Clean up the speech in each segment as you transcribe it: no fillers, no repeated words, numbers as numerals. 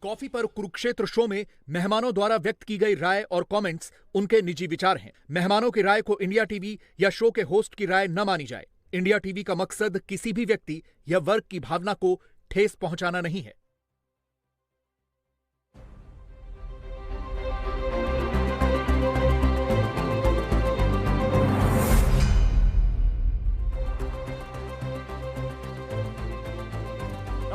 Coffee पर Kurukshetra show में मेहमानों द्वारा व्यक्त की गई राय और कमेंट्स उनके निजी विचार हैं। मेहमानों की राय को इंडिया टीवी या शो के होस्ट की राय न मानी जाए। इंडिया टीवी का मकसद किसी भी व्यक्ति या वर्ग की भावना को ठेस पहुंचाना नहीं है।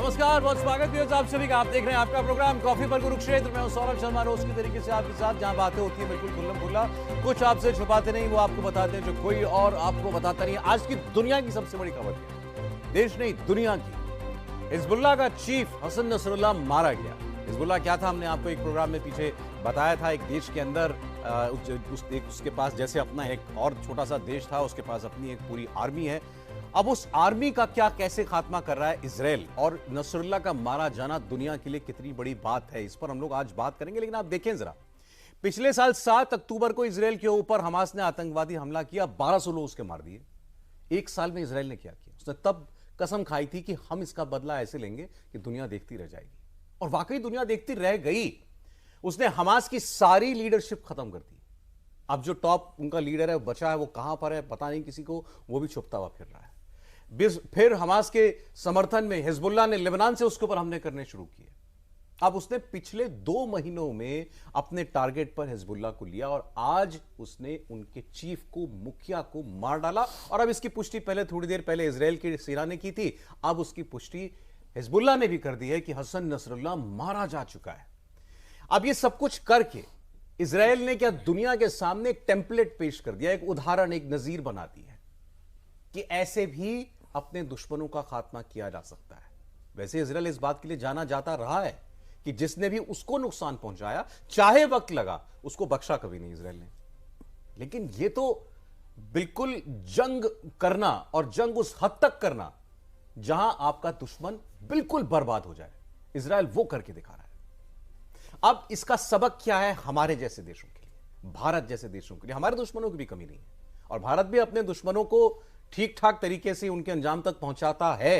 नमस्कार, बहुत स्वागत है आप सभी का। आप देख रहे हैं आपका प्रोग्राम कॉफी पर कुरुक्षेत्र में। सौरभ शर्मा रोज की तरीके से आपके साथ, जहां बातें होती हैं बिल्कुल खुल्लम खुल्ला, कुछ आपसे छुपाते नहीं, वो आपको बताते हैं जो कोई और आपको बताता नहीं है। आज की दुनिया की सबसे बड़ी खबर है, देश नहीं दुनिया की, हिजबुल्लाह का चीफ हसन नसरुल्लाह मारा गया। हिजबुल्लाह क्या था, हमने आपको एक प्रोग्राम में पीछे बताया था। एक देश के अंदर उसके पास जैसे अपना एक और छोटा सा देश था, उसके पास अपनी एक पूरी आर्मी है। अब उस आर्मी का क्या कैसे खात्मा कर रहा है इजराइल, और नसरुल्लाह का मारा जाना दुनिया के लिए कितनी बड़ी बात है, इस पर हम लोग आज बात करेंगे। लेकिन आप देखें जरा, पिछले साल 7 अक्टूबर को इजराइल के ऊपर हमास ने आतंकवादी हमला किया, 1200 लोग उसके मार दिए। एक साल में इजराइल ने क्या किया? उसने तब कसम खाई थी कि हम इसका बदला ऐसे लेंगे कि दुनिया देखती रह जाएगी, और वाकई दुनिया देखती रह गई। उसने हमास की सारी लीडरशिप खत्म कर दी। अब जो टॉप उनका लीडर है वो बचा है, वो कहां पर है पता नहीं किसी को, वो भी छुपता हुआ फिर रहा है। फिर हमास के समर्थन में हिजबुल्लाह ने लेबनान से उसके ऊपर हमले करने शुरू किए। अब उसने पिछले 2 महीनों में अपने टारगेट पर हिजबुल्लाह को लिया, और आज उसने उनके चीफ को, मुखिया को मार डाला। और अब इसकी पुष्टि पहले, थोड़ी देर पहले इजराइल की सेना ने की थी, अब उसकी पुष्टि हिजबुल्लाह ने भी कर दी है कि हसन नसरुल्लाह मारा जा चुका है। अब ये सब कुछ करके इजराइल ने क्या दुनिया के सामने एक टेम्पलेट पेश कर दिया, एक उदाहरण, एक नजीर बना दी है कि ऐसे भी अपने दुश्मनों का खात्मा किया जा सकता है। वैसे इजराइल इस बात के लिए जाना जाता रहा है कि जिसने भी उसको नुकसान पहुंचाया, चाहे वक्त लगा, उसको बख्शा कभी नहीं इजराइल ने। लेकिन यह तो बिल्कुल जंग करना, और जंग उस हद तक करना जहां आपका दुश्मन बिल्कुल बर्बाद हो जाए, इजराइल वो करके दिखा रहा है। अब इसका सबक क्या है हमारे जैसे देशों के लिए, भारत जैसे देशों के लिए? हमारे दुश्मनों की भी कमी नहीं है, और भारत भी अपने दुश्मनों को ठीक ठाक तरीके से उनके अंजाम तक पहुंचाता है।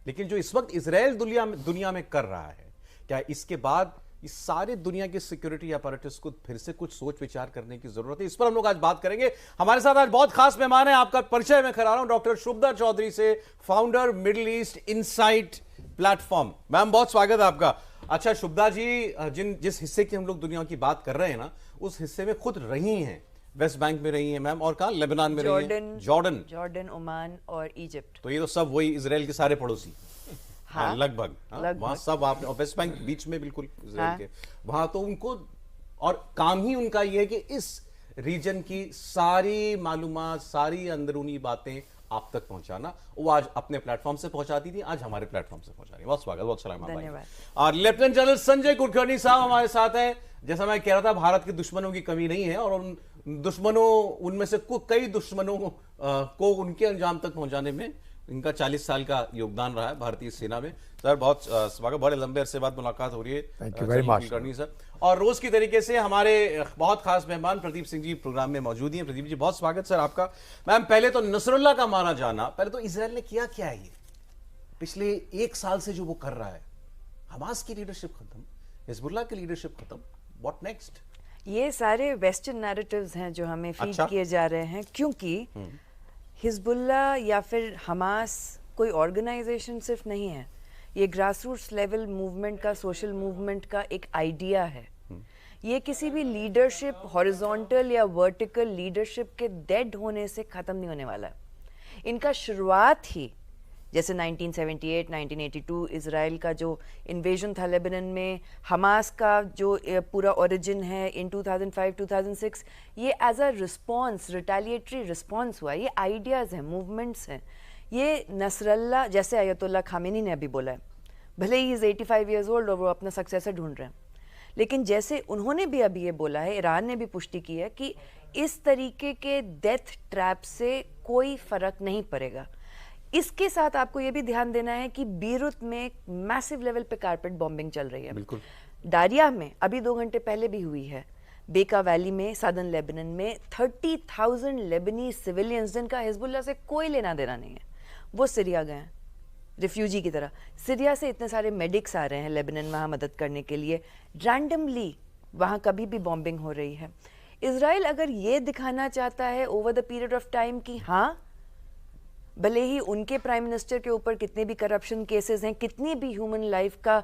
लेकिन जो इस वक्त इजराइल दुनिया में कर रहा है, क्या इसके बाद इस सारे दुनिया के सिक्योरिटी अपैरेटस को फिर से कुछ सोच विचार करने की जरूरत है? इस पर हम लोग आज बात करेंगे। हमारे साथ आज बहुत खास मेहमान है, आपका परिचय मैं करा रहा हूं, डॉक्टर शुभदा चौधरी से, founder middle east insight platform. Ma'am बहुत स्वागत है आपका। अच्छा शुभदा जी, जिस हिस्से की हम लोग दुनिया की बात कर रहे हैं ना, उस हिस्से में खुद रही हैं, वेस्ट बैंक में रही हैं मैम, और कहां, लेबनान में रही हैं, जॉर्डन, ओमान और इजिप्ट। तो ये तो सब वही इजराइल के सारे पड़ोसी। हाँ, लगभग वहां सब आपने, और वेस्ट बैंक बीच में बिल्कुल इजराइल के, वहां तो उनको, और काम ही उनका ये है कि इस रीजन की सारी मालूमात, सारी अंदरूनी बातें आप तक पहुंचाना। वो आज अपने प्लेटफॉर्म से पहुंचाती थी, आज हमारे प्लेटफॉर्म से पहुंचा रही है। बहुत स्वागत, बहुत सलाम। धन्यवाद। और लेफ्टिनेंट जनरल संजय कुलकर्णी साहब हमारे साथ हैं। जैसा मैं कह रहा था, भारत के दुश्मनों की कमी नहीं है, और उन दुश्मनों, उनमें से कई दुश्मनों को उनके अंजाम तक पहुंचाने में इनका 40 साल का योगदान रहा है भारतीय सेना में। सर बहुत स्वागत, बड़े लंबे अरसे बाद मुलाकात हो रही है। Thank you very much sir. और रोज की तरीके से हमारे बहुत खास मेहमान प्रदीप सिंह जी प्रोग्राम में मौजूद हैं। प्रदीप जी बहुत स्वागत सर आपका। मैम पहले तो नसरुल्लाह का मारा जाना, पहले तो इजराइल ने किया क्या है, ये पिछले 1 साल से जो वो कर रहा है, हमास की लीडरशिप खत्म, हिजबुल्लाह की लीडरशिप खत्म, व्हाट नेक्स्ट? ये सारे वेस्टर्न नैरेटिव्स हैं जो हमें फीड किए जा रहे हैं, क्योंकि हिजबुल्लाह या फिर हमास कोई ऑर्गेनाइजेशन सिर्फ नहीं है, ये ग्रासरूट्स लेवल मूवमेंट का, सोशल मूवमेंट का एक आइडिया है। ये किसी भी लीडरशिप, हॉरिजॉन्टल या वर्टिकल लीडरशिप के डेड होने से ख़त्म नहीं होने वाला है। इनका शुरुआत ही जैसे 1978, 1982 इजराइल का जो इन्वेजन था लेबनान में, हमास का जो पूरा ओरिजिन है इन 2005, 2006, ये as a response, retaliatory response हुआ। ये आइडियाज़ हैं, मूवमेंट्स हैं। ये नसरल्लाह, जैसे अयतुल्लाह खामेनी ने अभी बोला है, भले ही इज़ 85 ईयर्स ओल्ड और वो अपना सक्सेसर ढूंढ रहे हैं, लेकिन जैसे उन्होंने भी अभी ये बोला है, ईरान ने भी पुष्टि की है कि इस तरीके के डेथ ट्रैप से कोई फ़र्क नहीं पड़ेगा। इसके साथ आपको ये भी ध्यान देना है कि बीरुत में मैसिव लेवल पे कारपेट बॉम्बिंग चल रही है। बिल्कुल। डारिया में अभी 2 घंटे पहले भी हुई है। बेका वैली में, सदर्न लेबनान में 30,000 लेबनीज सिविलियंस, जिनका हिजबुल्लाह से कोई लेना देना नहीं है, वो सीरिया गए हैं। रिफ्यूजी की तरह। सीरिया से इतने सारे मेडिक्स आ रहे हैं लेबनान वहाँ मदद करने के लिए, रैंडमली वहाँ कभी भी बॉम्बिंग हो रही है। इजराइल अगर ये दिखाना चाहता है over the period of time कि हाँ, भले ही उनके प्राइम मिनिस्टर के ऊपर कितने भी करप्शन केसेस हैं, कितनी भी ह्यूमन लाइफ का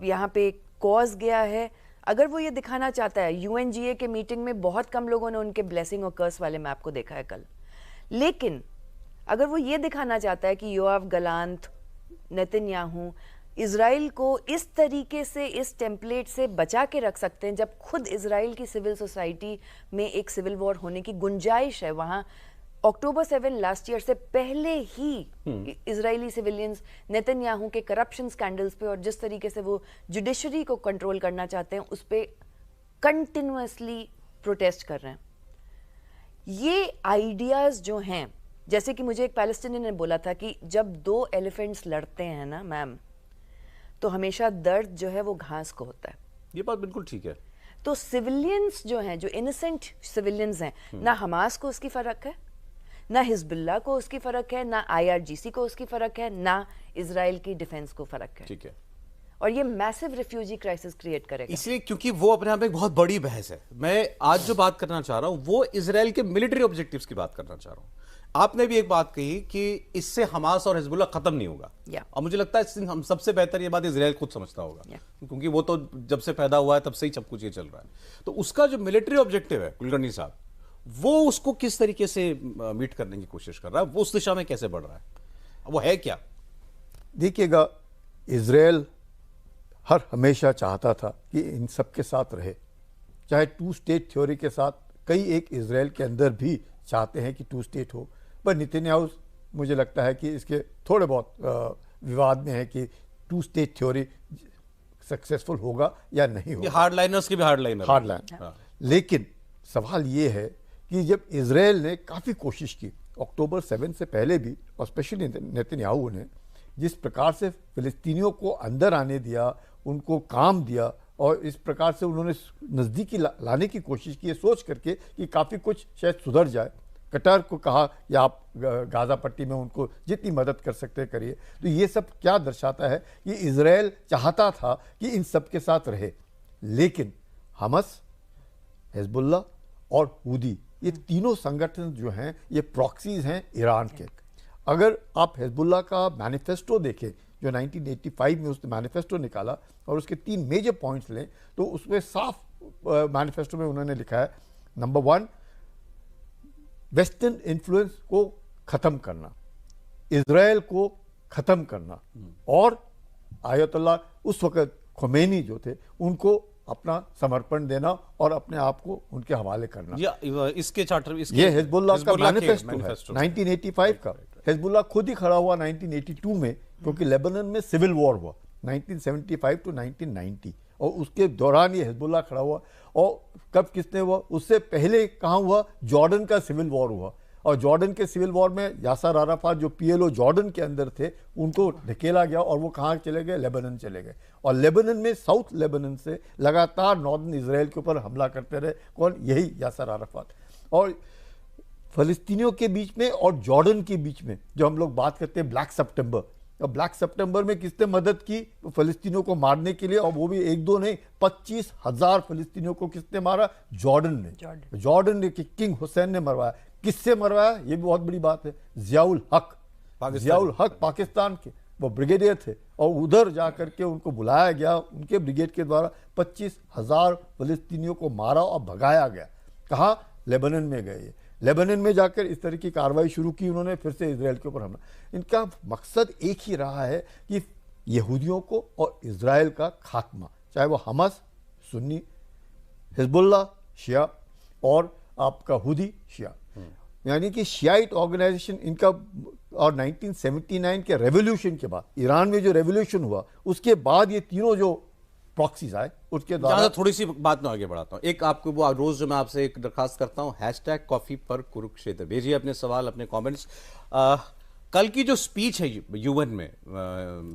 यहाँ पे कॉज गया है, अगर वो ये दिखाना चाहता है, यूएनजीए के मीटिंग में बहुत कम लोगों ने उनके ब्लेसिंग और कर्स वाले मैप को देखा है कल, लेकिन अगर वो ये दिखाना चाहता है कि योआव गलांत, नेतन्याहू इजराइल को इस तरीके से, इस टेम्पलेट से बचा के रख सकते हैं, जब खुद इजराइल की सिविल सोसाइटी में एक सिविल वॉर होने की गुंजाइश है। वहाँ अक्टूबर 7 लास्ट ईयर से पहले ही इजरायली सिविलियंस नेतन्याहू के करप्शन स्कैंडल्स पे और जिस तरीके से वो जुडिशरी को कंट्रोल करना चाहते हैं उस पे कंटिन्यूअसली प्रोटेस्ट कर रहे हैं। ये आइडियाज जो हैं, जैसे कि मुझे एक पैलेस्टीनियन ने बोला था कि जब दो एलिफेंट्स लड़ते हैं ना मैम, तो हमेशा दर्द जो है वो घास को होता है। ये बात बिल्कुल ठीक है। तो सिविलियंस जो हैं, जो इनोसेंट सिविलियंस हैं, ना हमास को उसकी फर्क है, ना हिजबुल्लाह को उसकी फर्क है, ना आईआरजीसी को उसकी फर्क है, ना इजराइल की डिफेंस को फर्क है। ठीक है। और ये मैसिव रिफ्यूजी क्राइसिस क्रिएट करेगा। इसलिए क्योंकि वो अपने आप में एक बहुत बड़ी बहस है। मैं आज जो बात करना चाह रहा हूं वो इजराइल के मिलिट्री ऑब्जेक्टिव्स की बात करना चाह रहा हूं। आपने भी एक बात कही कि इससे हमास और हिजबुल्ला खत्म नहीं होगा, और मुझे लगता है हम सबसे बेहतर ये बात इजराइल खुद समझता होगा, क्योंकि वो तो जब से पैदा हुआ है तब से ही सब कुछ ये चल रहा है। तो उसका जो मिलिट्री ऑब्जेक्टिव है कुलकर्णी साहब, वो उसको किस तरीके से मीट करने की कोशिश कर रहा है, वो उस दिशा में कैसे बढ़ रहा है, वो है क्या? देखिएगा, इजराइल हर हमेशा चाहता था कि इन सब के साथ रहे, चाहे टू स्टेट थ्योरी के साथ कई एक इजराइल के अंदर भी चाहते हैं कि टू स्टेट हो, पर नेतन्याहू मुझे लगता है कि इसके थोड़े बहुत विवाद में है कि टू स्टेट थ्योरी सक्सेसफुल होगा या नहीं होगा। हार्डलाइनर्स की भी हार्डलाइन। लेकिन सवाल ये है कि जब इजराइल ने काफ़ी कोशिश की अक्टूबर 7 से पहले भी, और स्पेशली नेतन्याहू ने जिस प्रकार से फिलिस्तीनियों को अंदर आने दिया, उनको काम दिया और इस प्रकार से उन्होंने नज़दीकी लाने की कोशिश की, सोच करके कि काफ़ी कुछ शायद सुधर जाए। कतर को कहा या आप गाज़ा पट्टी में उनको जितनी मदद कर सकते हैं करिए। तो ये सब क्या दर्शाता है कि इजराइल चाहता था कि इन सब के साथ रहे, लेकिन हमस, हिजबुल्लाह और हूदी, ये तीनों संगठन जो हैं ये प्रॉक्सीज हैं ईरान के। अगर आप हिजबुल्लाह का मैनिफेस्टो देखें जो 1985 में उसने मैनिफेस्टो निकाला और उसके 3 मेजर पॉइंट्स लें, तो उसमें साफ मैनिफेस्टो में उन्होंने लिखा है, नंबर 1, वेस्टर्न इन्फ्लुएंस को ख़त्म करना, इजराइल को ख़त्म करना, और आयतुल्लाह उस वक़्त खोमेनी जो थे उनको अपना समर्पण देना और अपने आप को उनके हवाले करना। इसके चार्टर, ये हिजबुल्लाह का मैनिफेस्टो है 1985 का। हिजबुल्लाह खुद ही खड़ा हुआ 1982 में, क्योंकि लेबनान में सिविल वॉर हुआ 1975 टू 1990, और उसके दौरान ये हिजबुल्लाह खड़ा हुआ। और कब किसने हुआ, उससे पहले कहाँ हुआ, जॉर्डन का सिविल वॉर हुआ, और जॉर्डन के सिविल वॉर में यासर अराफात जो पीएलओ जॉर्डन के अंदर थे उनको ढकेला गया और वो कहाँ चले गए, लेबनान चले गए। और लेबनान में साउथ लेबनान से लगातार नॉर्दर्न इजराइल के ऊपर हमला करते रहे, कौन, यही यासर अराफात। और फ़लस्तीनियों के बीच में और जॉर्डन के बीच में जो हम लोग बात करते हैं ब्लैक सितंबर, और ब्लैक सितंबर में किसने मदद की फ़लस्तीनियों को मारने के लिए, और वो भी एक दो नहीं, 25,000 फ़लस्तीनियों को किसने मारा, जॉर्डन ने। जॉर्डन ने, किंग हुसैन ने मरवाया। किससे मरवाया, ये भी बहुत बड़ी बात है, ज़ियाउल हक पाकिस्तान के वो ब्रिगेडियर थे, और उधर जा करके उनको बुलाया गया, उनके ब्रिगेड के द्वारा 25,000 फ़लस्तीनियों को मारा और भगाया गया। कहाँ, लेबनान में गए। लेबनान में जाकर इस तरह की कार्रवाई शुरू की उन्होंने, फिर से इजराइल के ऊपर हमला। इनका मकसद एक ही रहा है कि यहूदियों को और इजराइल का खात्मा, चाहे वो हमास सुन्नी, हिजबुल्लाह शिया, और आपका हुदी शिया, यानी कि शियाइट ऑर्गेनाइजेशन इनका। और 1979 के रेवोल्यूशन के बाद, ईरान में जो रेवोल्यूशन हुआ उसके बाद ये तीनों जो प्रॉक्सीज आए उसके द्वारा। थोड़ी सी बात में आगे बढ़ाता हूँ। एक आपको वो रोज जो मैं आपसे एक दरखास्त करता हूँ, #कॉफी पर कुरुक्षेत्र, भेजिए अपने सवाल, अपने कमेंट्स। कल की जो स्पीच है यूएन में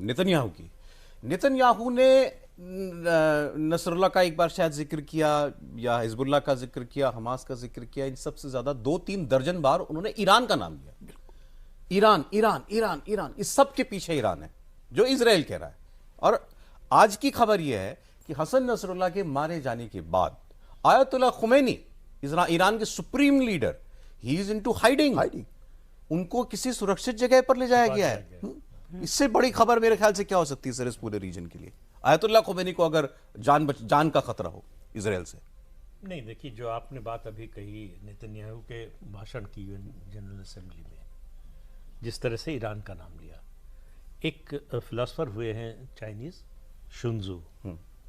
नेतन्याहू की, नेतन्याहू ने नसरुल्लाह का एक बार शायद जिक्र किया, या हिजबुल्लाह का जिक्र किया, हमास का जिक्र किया, इन सबसे ज्यादा 2-3 दर्जन बार उन्होंने ईरान का नाम लिया। ईरान ईरान ईरान ईरान, इस सब के पीछे ईरान है, जो इजराइल कह रहा है। और आज की खबर यह है कि हसन नसरुल्लाह के मारे जाने के बाद आयतुल्लाह खुमैनी, ईरान के supreme leader, he is into hiding. उनको किसी सुरक्षित जगह पर ले जाया गया है। इससे बड़ी खबर मेरे ख्याल से क्या हो सकती है सर इस पूरे रीजन के लिए, आयतुल्लाह खुमैनी को अगर जान का खतरा हो इजराइल से? नहीं, देखिए, जो आपने बात अभी कही नेतन्याहू के भाषण की यूएन जनरल असेंबली में, जिस तरह से ईरान का नाम लिया, एक फिलोसफर हुए हैं चाइनीज, शुनजू,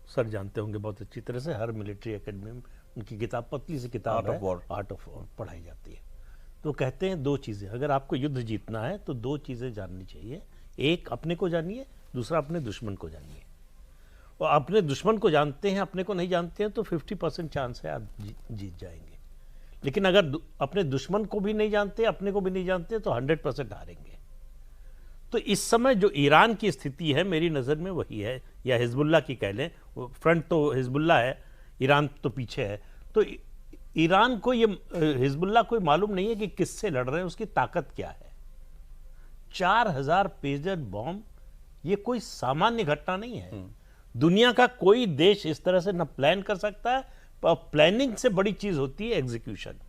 सर जानते होंगे बहुत अच्छी तरह से, हर मिलिट्री एकेडमी में उनकी किताब, पतली सी किताब है, आर्ट ऑफ वॉर पढ़ाई जाती है। तो कहते हैं दो चीज़ें, अगर आपको युद्ध जीतना है तो दो चीज़ें जाननी चाहिए, एक अपने को जानिए, दूसरा अपने दुश्मन को जानिए। और अपने दुश्मन को जानते हैं, अपने को नहीं जानते हैं तो 50% चांस है आप जीत जाएंगे। लेकिन अगर अपने दुश्मन को भी नहीं जानते, अपने को भी नहीं जानते, तो 100% हारेंगे। तो इस समय जो ईरान की स्थिति है मेरी नज़र में वही है, या हिजबुल्लाह की कह लें, फ्रंट तो हिजबुल्लाह है, ईरान तो पीछे है। तो ईरान को ये, हिजबुल्लाह को मालूम नहीं है कि किससे लड़ रहे हैं, उसकी ताकत क्या है। 4000 पेजर बॉम्ब, ये कोई सामान्य घटना नहीं है। दुनिया का कोई देश इस तरह से न प्लान कर सकता है। प्लानिंग से बड़ी चीज होती है एग्जीक्यूशन।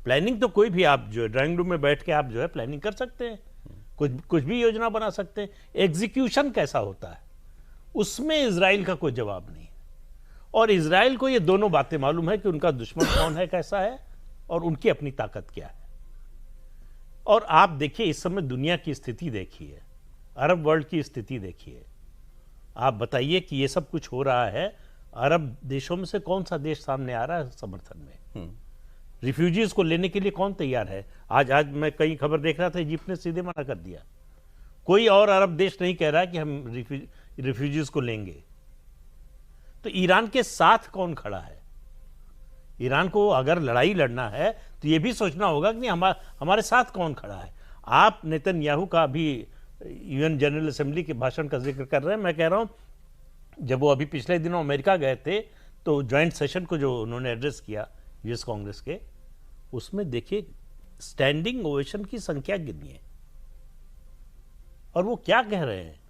प्लानिंग तो कोई भी, आप जो ड्राइंग रूम में बैठ के आप जो है प्लानिंग कर सकते हैं, कुछ भी योजना बना सकते हैं। एग्जीक्यूशन कैसा होता है, उसमें इजराइल का कोई जवाब नहीं है। और इजराइल को ये दोनों बातें मालूम है कि उनका दुश्मन कौन है, कैसा है, और उनकी अपनी ताकत क्या है। और आप देखिए इस समय दुनिया की स्थिति देखिए, अरब वर्ल्ड की स्थिति देखिए, आप बताइए कि ये सब कुछ हो रहा है, अरब देशों में से कौन सा देश सामने आ रहा है समर्थन में? रिफ्यूजीज को लेने के लिए कौन तैयार है? आज मैं कई खबर देख रहा था, इजिप्ट ने सीधे मना कर दिया। कोई और अरब देश नहीं कह रहा कि हम रिफ्यूजीज को लेंगे। तो ईरान के साथ कौन खड़ा है? ईरान को अगर लड़ाई लड़ना है तो यह भी सोचना होगा कि हमारे साथ कौन खड़ा है। आप नेतन्याहू का भी यूएन जनरल असेंबली के भाषण का जिक्र कर रहे हैं। मैं कह रहा हूं जब वो अभी पिछले दिनों अमेरिका गए थे तो ज्वाइंट सेशन को जो उन्होंने एड्रेस किया यूएस कांग्रेस के, उसमें देखिए स्टैंडिंग ओवेशन की संख्या गिनिए, और वो क्या कह रहे हैं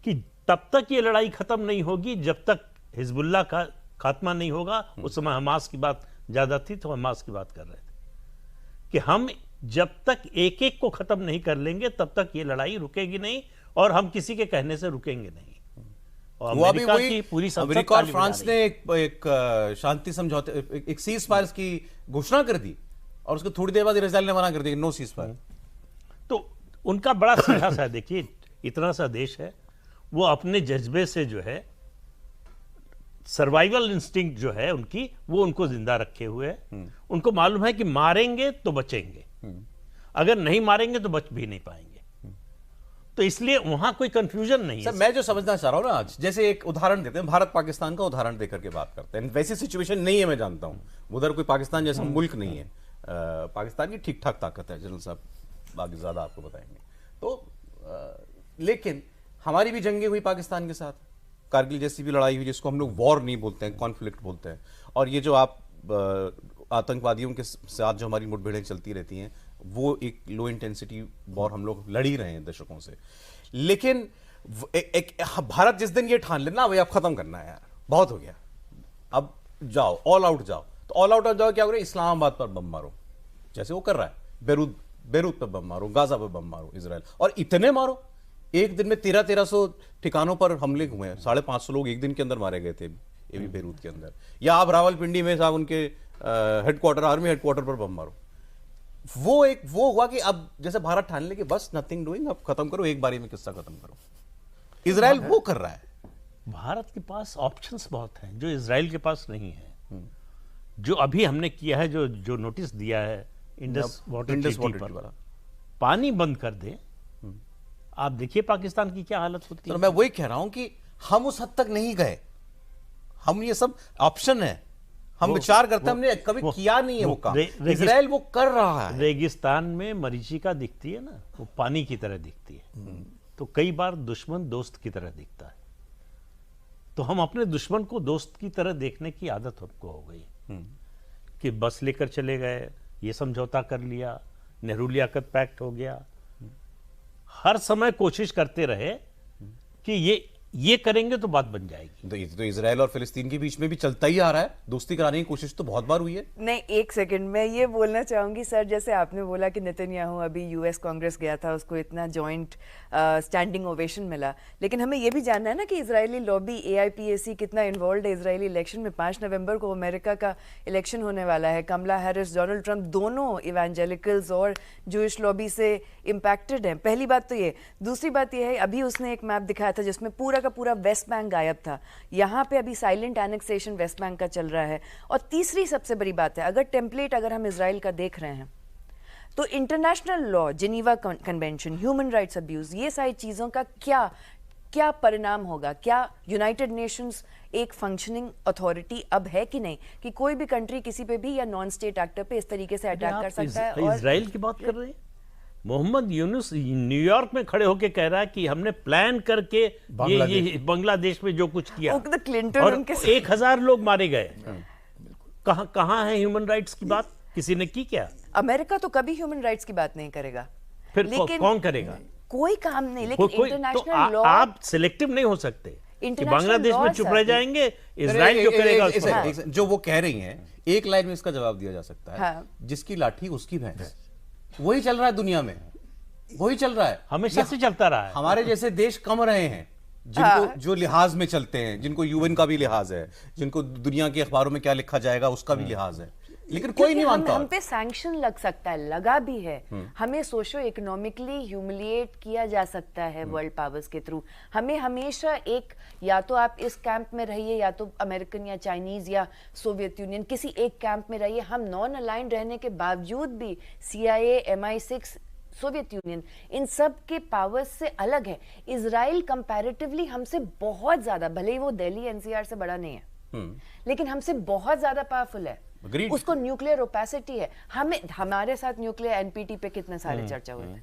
कि तब तक ये लड़ाई खत्म नहीं होगी जब तक हिजबुल्लाह का खात्मा नहीं होगा। उस समय हमास की बात ज्यादा थी तो हमास की बात कर रहे थे कि हम जब तक एक एक को खत्म नहीं कर लेंगे तब तक ये लड़ाई रुकेगी नहीं, और हम किसी के कहने से रुकेंगे नहीं। और अमेरिका की पूरी अमेरिका और फ्रांस ने एक शांति समझौते, एक सीज फायर की घोषणा कर दी, और उसके थोड़ी देर बाद इजराइल ने मना कर दिया, नो सीज फायर। तो उनका बड़ा सीधा सा, देखिए इतना सा देश है, वो अपने जज्बे से जो है, सर्वाइवल इंस्टिंक्ट जो है उनकी, वो उनको जिंदा रखे हुए है। उनको मालूम है कि मारेंगे तो बचेंगे, अगर नहीं मारेंगे तो बच भी नहीं पाएंगे। तो इसलिए वहां कोई कंफ्यूजन नहीं है। सर मैं जो समझना चाह रहा हूं ना, आज जैसे एक उदाहरण देते हैं, भारत पाकिस्तान का उदाहरण देकर के बात करते हैं। वैसी सिचुएशन नहीं है, मैं जानता हूं, उधर कोई पाकिस्तान जैसा मुल्क नहीं है। पाकिस्तान की ठीक ठाक ताकत है, जनरल साहब बाकी ज्यादा आपको बताएंगे। तो लेकिन हमारी भी जंगें हुई पाकिस्तान के साथ, कारगिल जैसी भी लड़ाई हुई, जिसको हम लोग वॉर नहीं बोलते हैं, कॉन्फ्लिक्ट बोलते हैं। और ये जो आप आतंकवादियों के साथ जो हमारी मुठभेड़ें चलती रहती हैं, वो एक लो इंटेंसिटी वॉर हम लोग लड़ ही रहे हैं दशकों से। लेकिन भारत जिस दिन ये ठान लेना भाई अब खत्म करना है यार, बहुत हो गया, अब जाओ ऑल आउट जाओ, तो ऑल आउट जाओ, क्या करो, इस्लामाबाद पर बम मारो, जैसे वो कर रहा है, बेरूत पर बम मारो, गाजा पर बम मारो इजराइल, और इतने मारो। एक दिन में 1300 ठिकानों पर हमले हुए हैं, 550 लोग एक दिन के अंदर मारे गए थे ये भी बेरूत के अंदर। या आप रावलपिंडी में साहब उनके हेडक्वार्टर, आर्मी हेडक्वार्टर पर बम मारो। वो हुआ कि अब जैसे भारत ठान ले कि बस नथिंग डूइंग, अब खत्म करो, एक बारी में किस्सा खत्म करो। इजराइल वो कर रहा है। भारत के पास ऑप्शंस बहुत हैं जो इजराइल के पास नहीं है। जो अभी हमने किया है, जो नोटिस दिया है इंडस वाटर ट्रीटी पर, पानी बंद कर दे, आप देखिए पाकिस्तान की क्या हालत होती है। तो मैं वही कह रहा हूं कि हम उस हद तक नहीं गए, हम ये सब ऑप्शन है, हम विचार करते हैं, हमने कभी किया नहीं है वो काम। इजराइल वो कर रहा है। रेगिस्तान में मरीचिका दिखती है ना, वो पानी की तरह दिखती है। तो कई बार दुश्मन दोस्त की तरह दिखता है। तो हम अपने दुश्मन को दोस्त की तरह देखने की आदत हमको हो गई कि बस लेकर चले गए, ये समझौता कर लिया, नेहरू लियाकत पैक्ट हो गया, हर समय कोशिश करते रहे कि ये करेंगे तो बात बन जाएगी। तो इजराइल और फिलिस्तीन के बीच में भी चलता ही आ रहा है, दोस्ती कराने की कोशिश तो बहुत बार हुई है। नहीं, एक सेकंड, मैं ये बोलना चाहूंगी सर, जैसे आपने बोला कि नेतन्याहू अभी यूएस कांग्रेस गया था, उसको इतना जॉइंट स्टैंडिंग ओवेशन मिला, लेकिन हमें ये भी जानना है ना कि इजरायली लॉबी AIPAC कितना इन्वॉल्व है इजरायली इलेक्शन में। 5 नवंबर को अमेरिका का इलेक्शन होने वाला है। कमला हैरिस, डोनाल्ड ट्रंप दोनों इवेंजेलिकल्स और जूइश लॉबी से इम्पैक्टेड हैं। पहली बात तो ये। दूसरी बात ये है, अभी उसने एक मैप दिखाया था जिसमें पूरा का पूरा वेस्ट बैंक गायब था। यहाँ पे अभी साइलेंट एनेक्सेशन वेस्ट बैंक का चल रहा है। और तीसरी सबसे बड़ी बात है, अगर टेम्पलेट अगर हम इजराइल का देख रहे हैं तो international law, Geneva convention, human rights abuse, ये सारी चीज़ों का क्या परिणाम होगा? क्या यूनाइटेड नेशंस एक फंक्शनिंग अथॉरिटी अब है कि नहीं, कि कोई भी कंट्री किसी पे भी या नॉन स्टेट एक्टर पे इस तरीके से अटैक कर सकता है? और इजराइल की बात कर रहे हैं। मोहम्मद यूनुस न्यूयॉर्क में खड़े होकर कह रहा है कि हमने प्लान करके ये बांग्लादेश में जो कुछ किया, तो क्लिंटन और उनके 1000 लोग मारे गए। कहां है ह्यूमन राइट्स की बात? किसी ने की क्या? अमेरिका तो कभी ह्यूमन राइट्स की बात नहीं करेगा। फिर कौन करेगा? कोई काम नहीं। लेकिन इंटरनेशनल लॉ, आप सिलेक्टिव नहीं हो सकते कि बांग्लादेश में चुप रह जाएंगे, इजराइल जो करेगा। जो वो कह रही हैं, एक लाइन में इसका जवाब दिया जा सकता है, जिसकी लाठी उसकी भैंस। वही चल रहा है दुनिया में, वही चल रहा है, हमेशा से चलता रहा है। हमारे जैसे देश कम रहे हैं जिनको जो लिहाज में चलते हैं, जिनको यूएन का भी लिहाज है, जिनको दुनिया के अखबारों में क्या लिखा जाएगा उसका भी लिहाज है, लेकिन कोई नहीं मानता। हम पे सैंक्शन लग सकता है, लगा भी है। हमें सोशो इकोनॉमिकली ह्यूमिलिएट किया जा सकता है वर्ल्ड पावर्स के थ्रू। हमें हमेशा एक, या तो आप इस कैंप में रहिए, या तो अमेरिकन या चाइनीज या सोवियत यूनियन, किसी एक कैंप में रहिए। हम नॉन अलाइंड रहने के बावजूद भी CIA, MI6, सोवियत यूनियन, इन सब के पावर्स से अलग है। इजराइल कंपैरेटिवली हमसे बहुत ज्यादा, भले ही वो दिल्ली NCR से बड़ा नहीं है, लेकिन हमसे बहुत ज्यादा पावरफुल है। उसको न्यूक्लियर ओपेसिटी है। हमारे साथ न्यूक्लियर NPT पे कितने सारे चर्चा हुए थे,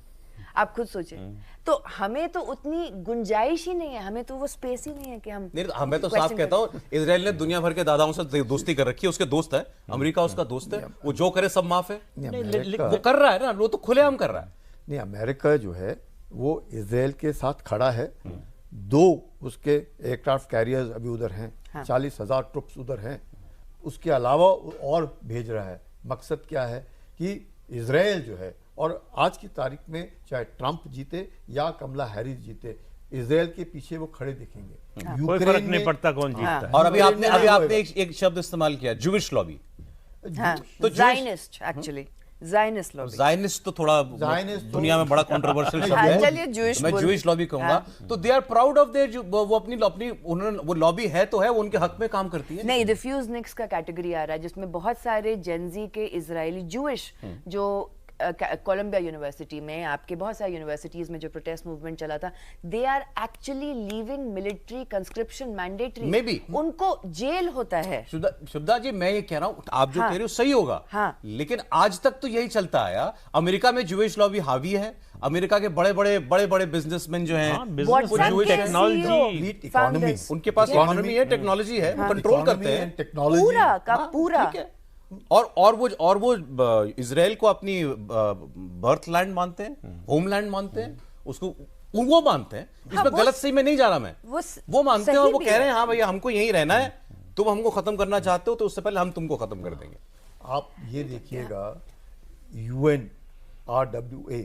आप खुद सोचिए। तो हमें तो उतनी गुंजाइश ही नहीं है, हमें तो वो स्पेस ही नहीं है कि हम मैं तो साफ कहता हूँ, इजराइल ने दुनिया भर के दादाओं से दोस्ती कर रखी है। उसके दोस्त है, अमेरिका उसका दोस्त है, वो जो करे सब माफ है। वो कर रहा है ना, वो तो खुलेआम कर रहा है। नहीं, अमेरिका जो है वो इजराइल के साथ खड़ा है। 2 उसके एयरक्राफ्ट कैरियर्स अभी उधर हैं, 40,000 ट्रुप्स उधर हैं, उसके अलावा और भेज रहा है। मकसद क्या है कि इजराइल जो है, और आज की तारीख में चाहे ट्रंप जीते या कमला हैरिस जीते, इजराइल के पीछे वो खड़े दिखेंगे। कोई फर्क नहीं पड़ता कौन जीता है। और अभी आपने एक शब्द इस्तेमाल किया, जूविश लॉबी। तो Zionist, actually Zionist lobby. Zionist तो थोड़ा दुनिया में बड़ा कंट्रोवर्शियल शब्द है। चलिए मैं जूइश लॉबी कहूंगा। तो they are proud of their, वो अपनी वो लॉबी है तो है, वो उनके हक में काम करती है। नहीं, रिफ्यूज निक्स का कैटेगरी आ रहा है जिसमें बहुत सारे जेनजी के इजरायली जूइश, जो कोलंबिया यूनिवर्सिटी में, आपके बहुत सारी यूनिवर्सिटीज में जो प्रोटेस्ट मूवमेंट चला था, they are actually leaving military conscription mandatory. Maybe उनको जेल होता है। शुभदा जी, मैं ये कह रहा हूं, आप जो कह रहे हो सही होगा, लेकिन आज तक तो यही चलता आया। अमेरिका में जूइश लॉबी हावी है। अमेरिका के बड़े बिजनेसमैन जो हैं, टेक्नोलॉजी, इकोनॉमी, उनके पास इकोनॉमी है, टेक्नोलॉजी है, कंट्रोल करते हैं टेक्नोलॉजी पूरा का पूरा। और वो इजराइल को अपनी बर्थ लैंड मानते हैं, होमलैंड मानते हैं, उसको वो मानते हैं। इसमें गलत सही में नहीं जा रहा मैं, वो मानते हैं और वो कह रहे हैं हाँ भैया हमको यहीं रहना है, तुम हमको खत्म करना चाहते हो तो उससे पहले हम तुमको खत्म कर देंगे। आप ये देखिएगा, UNRWA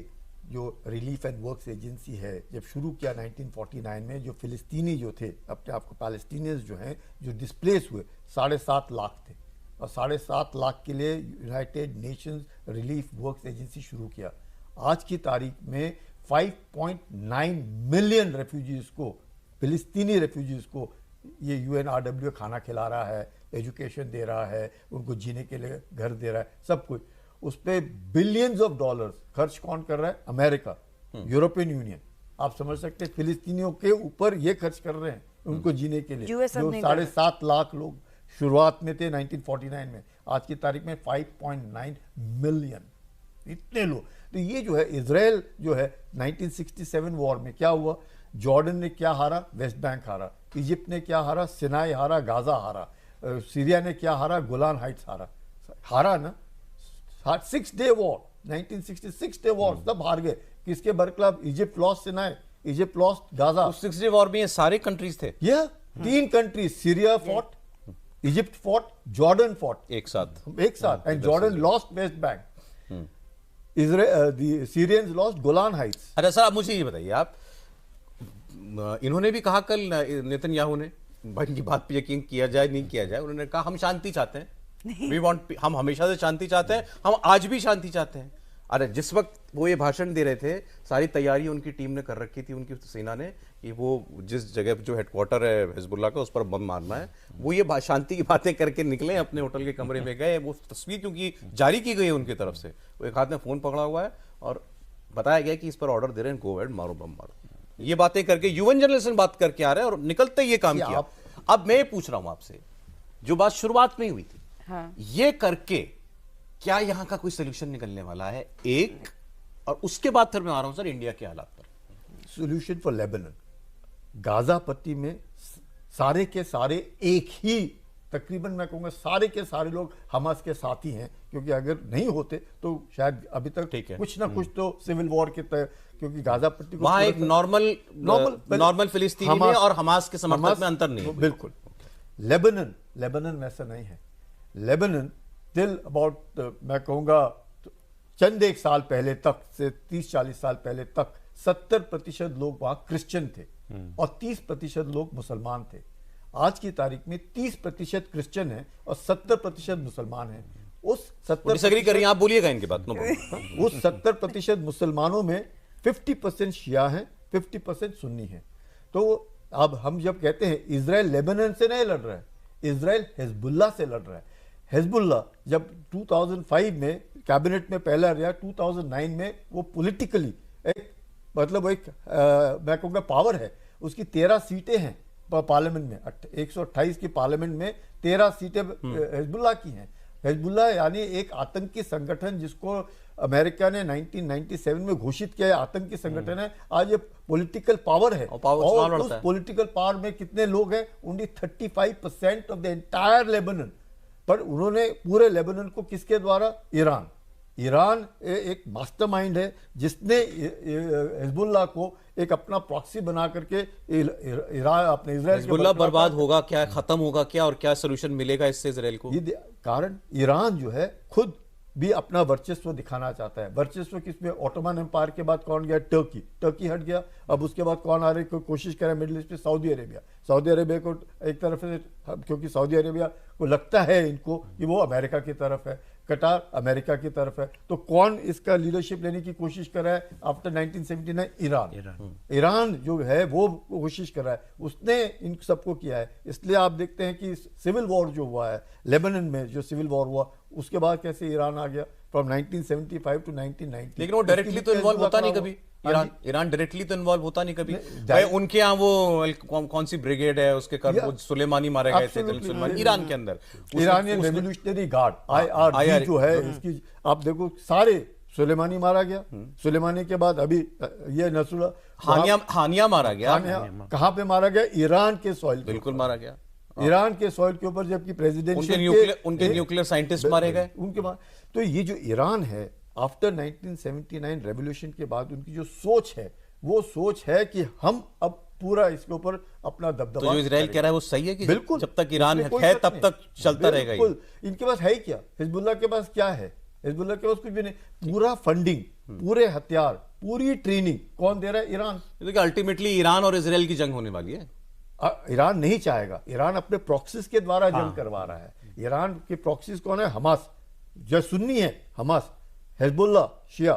जो रिलीफ एंड वर्क्स एजेंसी है, जब शुरू किया 1949 में, जो फिलिस्तीनी जो थे, अपने आप को पैलेस्टीनियंस जो हैं, जो डिस्प्लेस हुए 7.5 लाख थे, और 7.5 लाख के लिए United Nations relief works agency शुरू किया। आज की तारीख में 5.9 मिलियन रेफ्यूजीज को, फिलिस्तीनी रेफ्यूजीज को ये UNRWA खाना खिला रहा है, एजुकेशन दे रहा है, उनको जीने के लिए घर दे रहा है, सब कुछ। उस पर बिलियंस ऑफ डॉलर्स खर्च कौन कर रहा है? America, European union. आप समझ सकते हैं फिलिस्तीनियों के ऊपर ये खर्च कर रहे हैं उनको जीने के लिए। जो 7.5 लाख लोग शुरुआत में थे 1949 में, आज की तारीख में 5.9 मिलियन, इतने लोग। तो ये जो है इजराइल जो है 1967 वॉर में क्या हुआ? जॉर्डन ने क्या हारा? वेस्ट बैंक हारा। इजिप्ट ने क्या हारा? सिनाई हारा, गाजा हारा। सीरिया ने क्या हारा? गोलान हाइट्स हारा ना। 6 डे वॉर 1966 डे वॉर सब हार गए। किसके बरखलाफ? Egypt lost Sinai, Egypt lost Gaza. 6 day war में ये सारे कंट्रीज थे। यह 3 countries, Syria fought, Egypt fought, Jordan fought एक साथ and Jordan lost West Bank, Israel Syrians lost Golan Heights. अच्छा सर, आप मुझे ये बताइए, आप इन्होंने भी कहा कल नेतन्याहू ने, भाई की बात पे यकीन किया जाए नहीं किया जाए, उन्होंने कहा हम शांति चाहते हैं, वी वांट, हम हमेशा से शांति चाहते हैं, हम आज भी शांति चाहते हैं। अरे जिस वक्त वो ये भाषण दे रहे थे, सारी तैयारी उनकी टीम ने कर रखी थी, उनकी सेना ने, कि वो जिस जगह जो हेडक्वार्टर है हिजबुल्लाह का उस पर बम मारना है, वो ये शांति की बातें करके निकले, अपने होटल के कमरे में गए। वो तस्वीर क्योंकि जारी की गई है उनकी तरफ से, वो एक हाथ में फोन पकड़ा हुआ है और बताया गया कि इस पर ऑर्डर दे रहे हैं, गो अहेड, मारो बम मारो। ये बातें करके यूएन जनरल बात करके आ रहे हैं और निकलते ये काम किया। अब मैं पूछ रहा हूं आपसे, जो बात शुरुआत में ही हुई थी, हाँ। ये करके क्या यहां का कोई सोल्यूशन निकलने वाला है? एक, और उसके बाद फिर मैं आ रहा हूं सर इंडिया के हालात पर। सोल्यूशन फॉर लेबनान, गाजा पट्टी में सारे के सारे एक ही, तकरीबन मैं कहूंगा सारे के सारे लोग हमास के साथी हैं, क्योंकि अगर नहीं होते तो शायद अभी तक कुछ ना कुछ तो सिविल वॉर के तहत, क्योंकि गाजा पट्टी वहां एक नॉर्मल फिलिस्तीनी में और हमास के समर्थक में अंतर नहीं है। बिल्कुल। लेबनान वैसा नहीं है। लेबनान टिल अबाउट मैं कहूंगा चंद एक साल पहले तक से 30-40 साल पहले तक 70% लोग वहां क्रिश्चियन थे और 30% लोग मुसलमान थे। आज की तारीख में 30% क्रिश्चियन है और 70% मुसलमान है। उस 70 कर रही हैं आप, बोलिएगा इनके बात। उस 70% मुसलमानों में 50% शिया हैं, 50% सुन्नी हैं। तो अब हम जब कहते हैं इजराइल लेबनान से नहीं लड़ रहा है, इजराइल हिजबुल्लाह से लड़ रहा है। हिजबुल्लाह जब 2005 में कैबिनेट में पहला रहा, 2009 में वो पॉलिटिकली एक मतलब एक मैं कहूँगा पावर है, उसकी 13 सीटें हैं पार्लियामेंट में, 128 की पार्लियामेंट में 13 सीटें हिजबुल्लाह की हैं। हिजबुल्लाह यानी एक आतंकी संगठन जिसको अमेरिका ने 1997 में घोषित किया है आतंकी संगठन है, आज ये पॉलिटिकल पावर है। और उस पॉलिटिकल पावर में कितने लोग हैं? Only 35% of the entire Lebanon. पर उन्होंने पूरे लेबनान को किसके द्वारा? ईरान एक मास्टरमाइंड है जिसने हिजबुल्लाह को एक अपना प्रॉक्सी बना करके ईरान अपने इजराइल हिजबुल्लाह बर्बाद होगा क्या, खत्म होगा क्या, और क्या सोल्यूशन मिलेगा इससे इजराइल को? ये कारण ईरान जो है खुद भी अपना वर्चस्व दिखाना चाहता है। वर्चस्व किसमें? ऑटोमन एम्पायर के बाद कौन गया? टर्की हट गया। अब उसके बाद कौन आ रही कोशिश करे मिडिल ईस्ट में? सऊदी अरेबिया को एक तरफ से, क्योंकि सऊदी अरेबिया को लगता है इनको कि वो अमेरिका की तरफ है, कटार अमेरिका की तरफ है। तो कौन इसका लीडरशिप लेने की कोशिश कर रहा है आफ्टर 1979? ईरान जो है वो कोशिश कर रहा है, उसने इन सबको किया है। इसलिए आप देखते हैं कि सिविल वॉर जो हुआ है लेबनान में, जो सिविल वॉर हुआ, उसके बाद कैसे ईरान आ गया फ्रॉम 1975 टू 1990। लेकिन वो डायरेक्टली तो इन्वॉल्व होता नहीं कभी। ईरान डायरेक्टली तो इन्वॉल्व होता नहीं कभी। उनके यहाँ वो कौन सी ब्रिगेड है, उसके वो सुलेमानी मारे गए थे ईरान के अंदर। ईरानियन रेवोल्यूशनरी गार्ड IRG जो है, इसकी आप देखो सारे सुलेमानी मारा गया। सुलेमानी के बाद अभी ये नसरुल्लाह हानिया मारा गया। कहाँ पे मारा गया? ईरान के सॉइल। बिल्कुल मारा गया ईरान के सॉइल के ऊपर, जबकि प्रेसिडेंट उनके न्यूक्लियर साइंटिस्ट मारे गए उनके बाद। तो ये जो ईरान है आफ्टर 1979 रेवोल्यूशन के बाद, उनकी जो सोच है वो सोच है कि हम अब पूरा इसके ऊपर अपना दबदबा। तो जो इजराइल कह रहा है वो सही है कि बिल्कुल, जब तक ईरान है तब तक चलता रहेगा। बिल्कुल। इनके पास है क्या? हिजबुल्लाह के पास क्या है? हिजबुल्लाह के पास कुछ भी नहीं। पूरा फंडिंग, पूरे हथियार, पूरी ट्रेनिंग कौन दे रहा है? ईरान। देखिए अल्टीमेटली ईरान और इजराइल की जंग होने वाली है। ईरान नहीं चाहेगा, ईरान अपने प्रॉक्सीज के द्वारा जंग करवा रहा है। ईरान के प्रॉक्सीज कौन है? हमास, जो सुन्नी है हमास, हिजबुल्लाह शिया।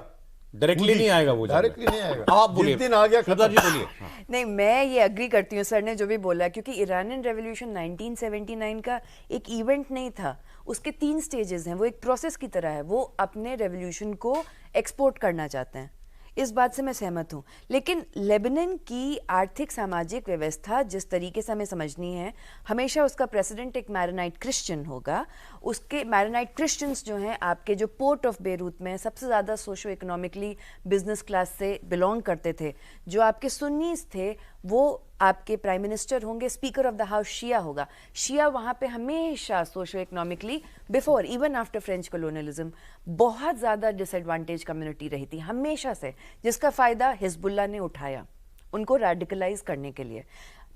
डायरेक्टली नहीं आएगा वो, डायरेक्टली नहीं आएगा। आप बोलिए, जिस दिन आ गया खतर जी बोलिए। नहीं, मैं ये एग्री करती हूँ सर ने जो भी बोला, क्योंकि ईरानियन रेवोल्यूशन 1979 का एक इवेंट नहीं था, उसके 3 स्टेजेस हैं। वो एक प्रोसेस की तरह है। वो अपने रेवोल्यूशन को एक्सपोर्ट करना चाहते हैं, इस बात से मैं सहमत हूँ। लेकिन लेबनान की आर्थिक सामाजिक व्यवस्था जिस तरीके से हमें समझनी है, हमेशा उसका प्रेसिडेंट एक मैरोनाइट क्रिश्चियन होगा। उसके मैरोनाइट क्रिश्चियंस जो हैं आपके जो पोर्ट ऑफ बेरूत में सबसे ज़्यादा सोशो इकोनॉमिकली बिजनेस क्लास से बिलोंग करते थे। जो आपके सुन्नीस थे वो आपके प्राइम मिनिस्टर होंगे, स्पीकर ऑफ द हाउस शिया होगा। शिया वहां पे हमेशा socio economically before even after French colonialism बहुत ज्यादा डिसएडवांटेज कम्युनिटी रही थी हमेशा से, जिसका फायदा हिजबुल्लाह ने उठाया उनको रेडिकलाइज करने के लिए।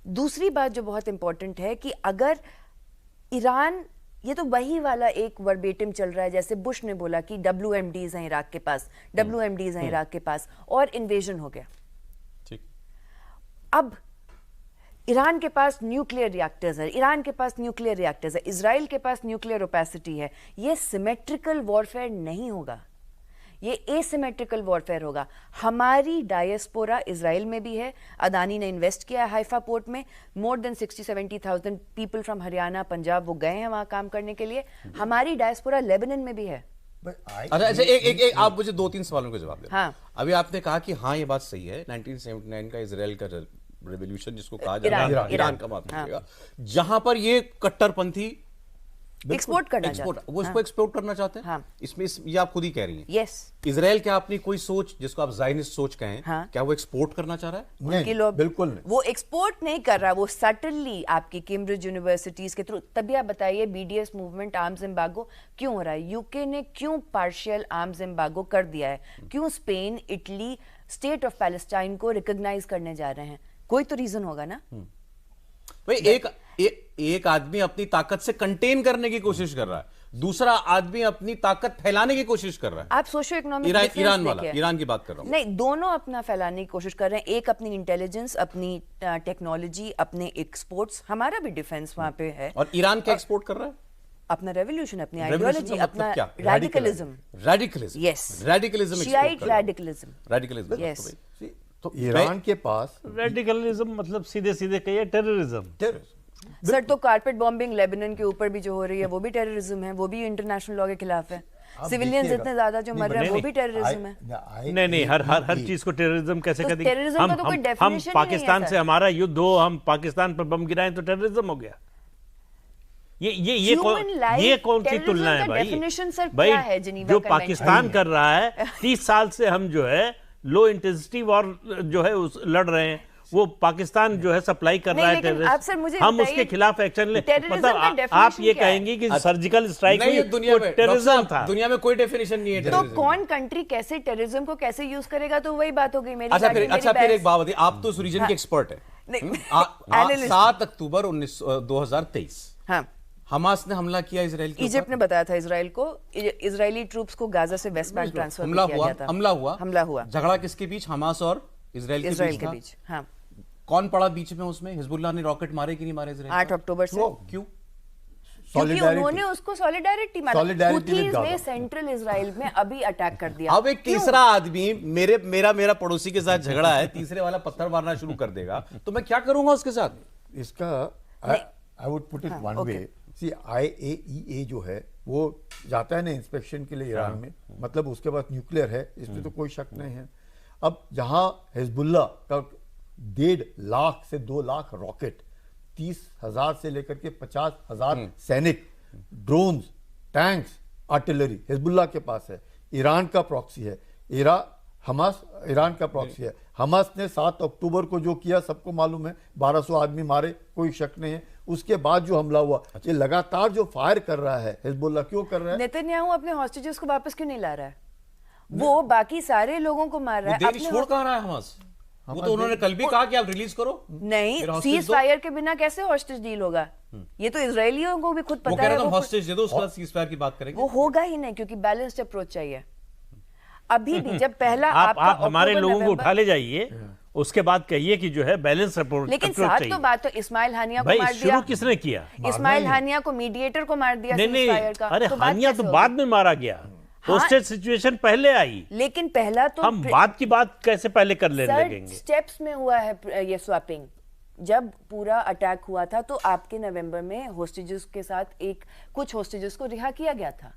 दूसरी बात जो बहुत इंपॉर्टेंट है कि अगर ईरान, ये तो वही वाला एक वर्बेटिम चल रहा है जैसे बुश ने बोला कि WMDs हैं इराक के पास, WMDs हैं इराक के पास और इन्वेजन हो गया। ठीक। अब ईरान के पास न्यूक्लियर रिएक्टर्स है, ईरान के पास न्यूक्लियर रिएक्टर्स है, इजराइल के पास न्यूक्लियर ओपेसिटी है। ये सिमेट्रिकल वॉरफेयर नहीं होगा, ये एसिमेट्रिकल वॉरफेयर होगा। हमारी डायस्पोरा इजराइल में भी है, अदानी ने इन्वेस्ट किया है हाइफा पोर्ट में, more than 60-70,000 people from Haryana Punjab वो गए हैं वहां काम करने के लिए। हमारी डायस्पोरा लेबनान में भी है। अच्छा, एक आप मुझे 2-3 सवालों के जवाब दें। हाँ। अभी आपने कहा कि हाँ ये बात सही है, 1979 का इजराइल का रेवोल्यूशन जिसको कहा जाता है ईरान का बात करेगा, जहां पर ये कट्टरपंथी एक्सपोर्ट करना चाहते हैं, वो इसको एक्सपोर्ट करना चाहते हैं। हाँ। इसमें ये आप खुद ही कह रही हैं। यस। इजराइल क्या अपनी कोई सोच जिसको आप ज़ायनिस्ट सोच कहें, हाँ। क्या वो एक्सपोर्ट करना चाह रहा है? उनके लोग बिल्कुल नहीं। वो एक्सपोर्ट नहीं कर रहा, वो सटनली आपकी कैम्ब्रिज यूनिवर्सिटीज के थ्रू। तभी आप बताइए BDS मूवमेंट आर्म्स एम्बार्गो क्यों हो रहा है? यूके ने क्यों पार्शियल आर्म्स एम्बार्गो कर दिया है? क्यों Spain, Italy state of Palestine को रिकॉग्नाइज करने जा रहे हैं? कोई तो रीजन होगा ना। भाई एक आदमी अपनी ताकत से कंटेन करने की कोशिश कर रहा है, दूसरा आदमी अपनी ताकत फैलाने की कोशिश कर रहा है। आप सोशो इकोनॉमिक ईरान की बात कर रहा हूं। नहीं, दोनों अपना फैलाने की कोशिश कर रहे हैं। एक अपनी इंटेलिजेंस, अपनी टेक्नोलॉजी, अपने एक्सपोर्ट्स। हमारा भी डिफेंस वहां पे है। और ईरान क्या एक्सपोर्ट कर रहा है? अपना रेवोल्यूशन, अपनी आइडियोलॉजी, अपना radicalism. Yes, radicalism, Shiite radicalism. Yes. तो ईरान के पास रेडिकलिज्म मतलब सीधे सीधे कहिए टेररिज्म। सर, तो कारपेट बॉम्बिंग लेबनान के ऊपर भी जो हो रही है वो भी टेररिज्म है, वो भी इंटरनेशनल लॉ के खिलाफ है। सिविलियंस इतने ज्यादा जो मर रहे हैं वो भी टेररिज्म है। नहीं, हर चीज को टेररिज्म कैसे कह देंगे? टेररिज्म का तो कोई डेफिनेशन हम ही नहीं है, पाकिस्तान सर। से हमारा युद्ध हो, हम पाकिस्तान पर बम गिराएं तो टेररिज्म हो गया। ये कौन सी तुलना है भाई? भाई जो पाकिस्तान कर रहा है 30 साल से हम जो है लो इंटेंसिटी वॉर जो है लड़ रहे हैं, वो पाकिस्तान जो है सप्लाई कर रहा है टेररिस्ट, हम उसके खिलाफ एक्शन ले। मतलब आप ये कहेंगे कि सर्जिकल स्ट्राइक हुई दुनिया में टेररिज्म था? दुनिया में कोई डेफिनेशन नहीं है। तो कौन कंट्री कैसे टेररिज्म को कैसे यूज करेगा, तो वही बात हो गई मेरी। अच्छा फिर एक बात बताइए, आप तो उस रीजन के एक्सपर्ट है। 7 अक्टूबर 2023 हमास ने हमला किया इजराइल के ऊपर। इजिप्ट ने बताया था इजराइल को, इजरायली ट्रूप्स को गाजा से वेस्ट बैंक ट्रांसफर किया गया था। हमला हुआ। झगड़ा किसके बीच? हमास और इजराइल के बीच। हाँ। कौन पड़ा बीच में उसमें? हिजबुल्लाह ने रॉकेट मारे कि नहीं मारे इजराइल? 8 अक्टूबर से। क्यों? क्योंकि उन्होंने उसको सॉलिडारिटी माना। हुथीज ने सेंट्रल इजराइल में अभी अटैक कर दिया। अब एक तीसरा आदमी मेरा पड़ोसी के साथ झगड़ा है, तीसरे वाला पत्थर मारना शुरू कर देगा, तो मैं क्या करूंगा उसके साथ? इसका I would put it one way. See IAEA जो है वो जाता है ना इंस्पेक्शन के लिए ईरान में, मतलब उसके पास न्यूक्लियर है, इसमें तो कोई शक नहीं है। अब जहां हिजबुल्लाह का 1.5 लाख से 2 लाख रॉकेट, 30,000 से लेकर के 50,000 सैनिक, ड्रोन्स, टैंक्स, आर्टिलरी हिजबुल्लाह के पास है। ईरान का प्रॉक्सी है, हमास ईरान का प्रॉक्सी है। हमास ने 7 अक्टूबर को जो किया सबको मालूम है, 1200 आदमी मारे, कोई शक नहीं है। उसके बाद जो हमला हुआ, ये लगातार जो फायर कर रहा है हिजबुल्लाह, क्यों कर रहा है? नेतन्याहू अपने हॉस्टेजेस को वापस क्यों नहीं ला रहा है? वो बाकी सारे लोगों को मार रहा है। अपने छोड़ कहां रहा है हमास? वो तो उन्होंने कल भी कहा कि आप रिलीज करो। नहीं, सीज फायर के बिना कैसे हॉस्टेज डील होगा? ये तो इजरायलियों को भी खुद पता है। वो कह रहा था हॉस्टेज दे दो, उसके बाद सीज फायर की बात करेंगे। वो होगा ही नहीं, क्योंकि बैलेंस्ड अप्रोच चाहिए। अभी भी जब पहला आप हमारे लोगों को उठा ले जाइए, उसके बाद कहिए कि जो है बैलेंस अप्रोच। लेकिन साथ तो बात तो इस्माइल हानिया को मार दिया। शुरू किसने किया? इस्माइल हानिया को, मीडिएटर को मार दिया। नहीं, अरे हानिया तो बाद में मारा गया, होस्टेज सिचुएशन पहले आई। लेकिन पहला तो हम बाद की बात कैसे पहले कर लेने लगेंगे? स्टेप्स में हुआ है ये स्वैपिंग। जब पूरा अटैक हुआ था तो आपके नवंबर में होस्टेजेस के साथ कुछ होस्टेजेस को रिहा किया गया था।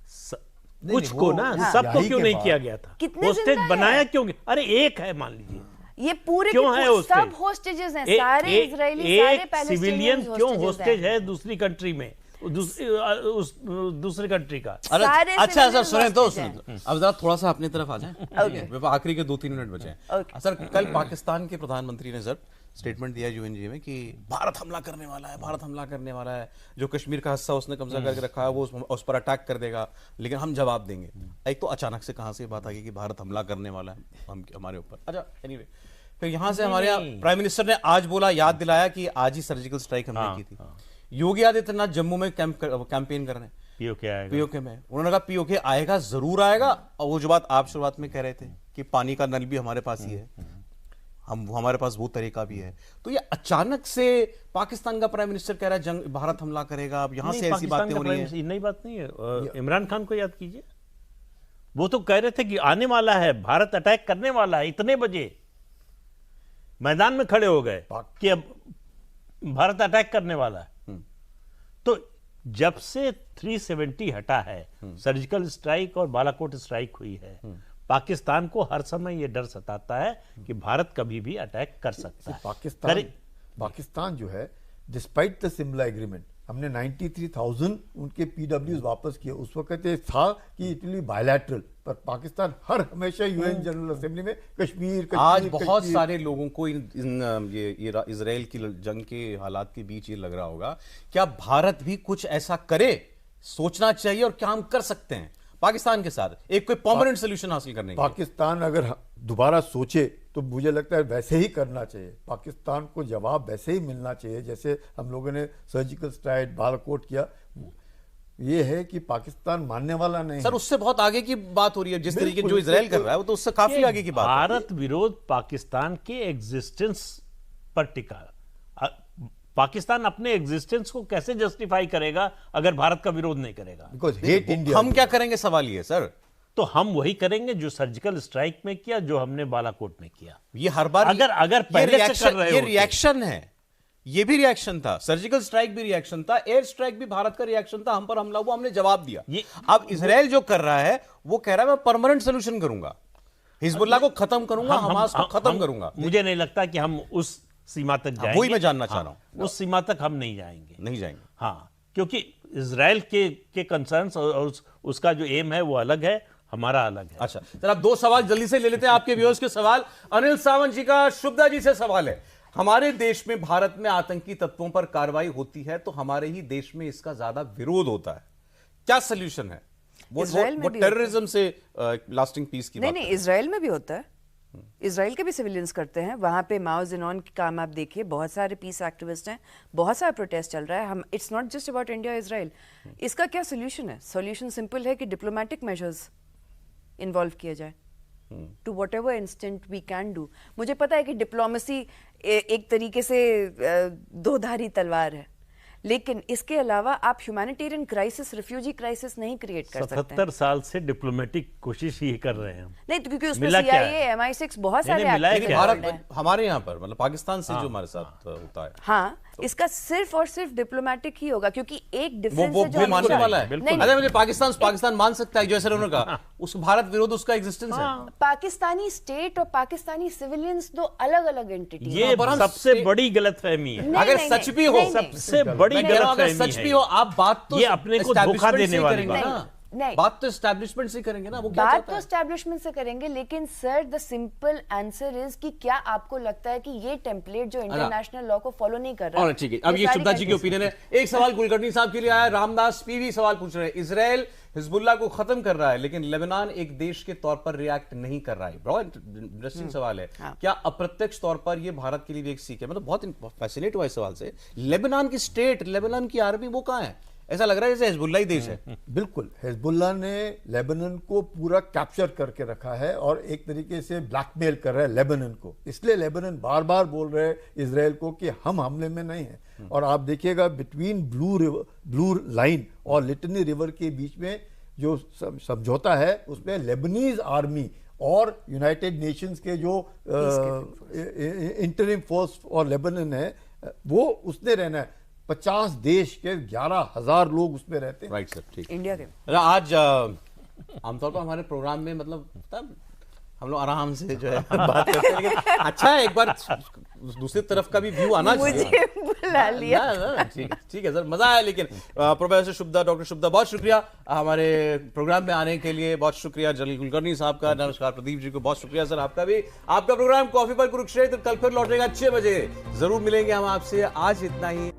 कुछ को ना, सबको क्यों नहीं किया गया था? होस्टेज बनाया क्यों? अरे एक है मान लीजिए, ये पूरे क्यों है सब होस्टेजेस हैं, सारे इजरायली, सारे पैलेस्टीनियन क्यों होस्टेज है दूसरी कंट्री में, दूसरी कंट्री का? अच्छा सर सुने तो अब जरा थोड़ा सा अपनी तरफ आ जाए। आखिरी के 2-3 मिनट बचे हैं सर। कल पाकिस्तान के प्रधानमंत्री ने सर स्टेटमेंट दिया यूएनजी में कि भारत हमला करने वाला है, भारत हमला करने वाला है, जो कश्मीर का हिस्सा उसने कब्जा करके रखा है वो उस पर अटैक कर देगा, लेकिन हम जवाब देंगे। एक तो अचानक से कहाँ से बात आ गई कि भारत हमला करने वाला है हमारे ऊपर। अच्छा, एनीवे, फिर यहाँ से हमारे यहाँ प्राइम मिनिस्टर ने आज बोला, याद दिलाया कि आज ही सर्जिकल स्ट्राइक हमने की थी। योगी आदित्यनाथ जम्मू में कैंपेन कर रहे हैं, पीओके में। उन्होंने कहा पीओके आएगा, जरूर आएगा। और वो जो बात आप शुरुआत में कह रहे थे कि पानी का नल भी हमारे पास ही है, हमारे पास वो तरीका भी है। तो ये अचानक से पाकिस्तान का प्राइम मिनिस्टर कह रहा है जंग, भारत हमला करेगा, अब यहां से ऐसी बातें हो रही हैं। नई बात नहीं है। इमरान खान को याद कीजिए, वो तो कह रहे थे कि आने वाला है, भारत अटैक करने वाला है, इतने बजे मैदान में खड़े हो गए कि अब भारत अटैक करने वाला है। तो जब से 370 हटा है, सर्जिकल स्ट्राइक और बालाकोट स्ट्राइक हुई है, पाकिस्तान को हर समय यह डर सताता है कि भारत कभी भी अटैक कर सकता है। पाकिस्तान जो है, डिस्पाइट द सिमला एग्रीमेंट, हमने 93,000 उनके पीडब्ल्यूज वापस किए। उस वक्त ये था कि इट विल बी बायलैटरल, पर पाकिस्तान हमेशा यूएन जनरल असेंबली में कश्मीर आज बहुत सारे लोगों को ये इजराइल की जंग के हालात के बीच ये लग रहा होगा क्या भारत भी कुछ ऐसा करे, सोचना चाहिए, और क्या हम कर सकते हैं पाकिस्तान के साथ एक कोई परमानेंट सोल्यूशन हासिल करने के लिए? पाकिस्तान अगर दोबारा सोचे तो मुझे लगता है वैसे ही करना चाहिए। पाकिस्तान को जवाब वैसे ही मिलना चाहिए जैसे हम लोगों ने सर्जिकल स्ट्राइक, बालाकोट किया। ये है कि पाकिस्तान मानने वाला नहीं सर, उससे बहुत आगे की बात हो रही है। जिस तरीके जो इजराइल कर रहा है वो तो उससे काफी आगे की बात। भारत विरोध पाकिस्तान के एग्जिस्टेंस पर टिका। पाकिस्तान अपने एग्जिस्टेंस को कैसे जस्टिफाई करेगा अगर भारत का विरोध नहीं करेगा? Because hate India. हम क्या करेंगे, सवाल ये सर। तो हम वही करेंगे जो सर्जिकल स्ट्राइक में किया, जो हमने बालाकोट में किया। ये हर बार अगर पहले से कर रहे ये रिएक्शन है, ये भी रिएक्शन था, सर्जिकल स्ट्राइक भी रिएक्शन था, एयर स्ट्राइक भी भारत का रिएक्शन था। हम पर हमला हुआ, हमने जवाब दिया। अब इजराइल जो कर रहा है वो कह रहा है मैं परमानेंट सोल्यूशन करूंगा, हिजबुल्लाह को खत्म करूंगा, हमास को खत्म करूंगा। मुझे नहीं लगता कि हम उस सीमा तक जाएंगे। वही मैं जानना चाह रहा हूं। उस सीमा तक हम नहीं जाएंगे। हाँ, क्योंकि इजराइल के कंसर्न्स और उसका जो एम है वो अलग है, हमारा अलग है। अच्छा सर, अब दो सवाल जल्दी से ले लेते हैं आपके व्यूअर्स के सवाल। अनिल सावंत जी का शुभदा जी से सवाल है, हमारे देश में भारत में आतंकी तत्वों पर कार्रवाई होती है तो हमारे ही देश में इसका ज्यादा विरोध होता है, क्या सोल्यूशन है? वो टेररिज्म से लास्टिंग पीस की बात नहीं, इजराइल में भी होता है। इजराइल के भी सिविलियंस करते हैं, वहां पे माओ ज़ेनॉन के काम आप देखिए, बहुत सारे पीस एक्टिविस्ट हैं, बहुत सारा प्रोटेस्ट चल रहा है। हम it's not just about India Israel. इसका क्या सोल्यूशन है? सोल्यूशन सिंपल है कि डिप्लोमेटिक मेजर्स इन्वॉल्व किया जाए to whatever instant we can do. मुझे पता है कि डिप्लोमेसी एक तरीके से दो धारी तलवार है, लेकिन इसके अलावा आप ह्यूमैनिटेरियन क्राइसिस, रिफ्यूजी क्राइसिस नहीं क्रिएट कर सकते। 77 साल से डिप्लोमेटिक कोशिश ही कर रहे हैं। नहीं तो क्योंकि उसमें CIA, MI6 बहुत सारे भारत हमारे यहाँ पर मतलब पाकिस्तान से जो हमारे साथ होता है। हाँ, इसका सिर्फ और सिर्फ डिप्लोमेटिक ही होगा, क्योंकि एक डिफरेंस वो मानने वाला है। अरे मुझे पाकिस्तान मान सकता है, जैसे उन्होंने कहा उस भारत विरोध उसका एग्जिस्टेंस है। पाकिस्तानी स्टेट और पाकिस्तानी सिविलियंस दो अलग अलग एंटिटी। ये सबसे बड़ी गलतफहमी है। अगर सच भी हो, सबसे बड़ी गलतफहमी है, सच भी हो, आप बात तो ये अपने को धोखा देने वाली बात है। नहीं, बात तो एस्टैब्लिशमेंट से करेंगे ना, वो क्या बात तो एस्टैब्लिशमेंट से करेंगे, लेकिन sir the simple answer is कि क्या आपको लगता है कि ये टेम्पलेट जो इंटरनेशनल लॉ को फॉलो नहीं कर रहा है? ठीक है, अब ये शुभदा जी की ओपिनियन है। एक सवाल कुलकर्णी साहब के लिए आया, रामदास पीवी सवाल पूछ रहे हैं, इजराइल हिजबुल्लाह को खत्म कर रहा है लेकिन लेबनान एक देश के तौर पर रिएक्ट नहीं कर रहा है। बहुत इंटरेस्टिंग सवाल है। क्या अप्रत्यक्ष तौर पर यह भारत के लिए भी एक सीख है? मतलब बहुत फैसिनेट हुआ इस सवाल से। लेबनान की स्टेट, लेबनान की आर्मी वो कहां है? ऐसा लग रहा है जैसे हिजबुल्लाह ही देश है। बिल्कुल, हिजबुल्लाह ने लेबनान को पूरा कैप्चर करके रखा है और एक तरीके से ब्लैकमेल कर रहा है लेबनान को। इसलिए लेबनान बार बार बोल रहे हैं इजराइल को कि हम हमले में नहीं हैं। और आप देखिएगा बिटवीन ब्लू लाइन और लिटनी रिवर के बीच में जो समझौता है उसमें लेबनीज आर्मी और यूनाइटेड नेशंस के जो इंटरिम फोर्स और लेबनान है वो उसने रहना है। 50 देश के 11,000 लोग उसमें रहते हैं। राइट सर, ठीक। इंडिया के आज आमतौर पर हमारे प्रोग्राम में मतलब हम लोग आराम से जो है बात करते हैं, लेकिन अच्छा है एक बार दूसरी तरफ का भी व्यू आना चाहिए। मुझे बुला लिया। ठीक है सर, मजा आया। लेकिन प्रोफेसर शुभदा, डॉक्टर शुभदा, बहुत शुक्रिया हमारे प्रोग्राम में आने के लिए, बहुत शुक्रिया जलील कुलकर्णी साहब का, नमस्कार प्रदीप जी को, बहुत शुक्रिया सर आपका भी। आपका प्रोग्राम कॉफी पर कुरुक्षेत्र कल फिर लौटेगा 6 बजे, जरूर मिलेंगे हम आपसे। आज इतना ही।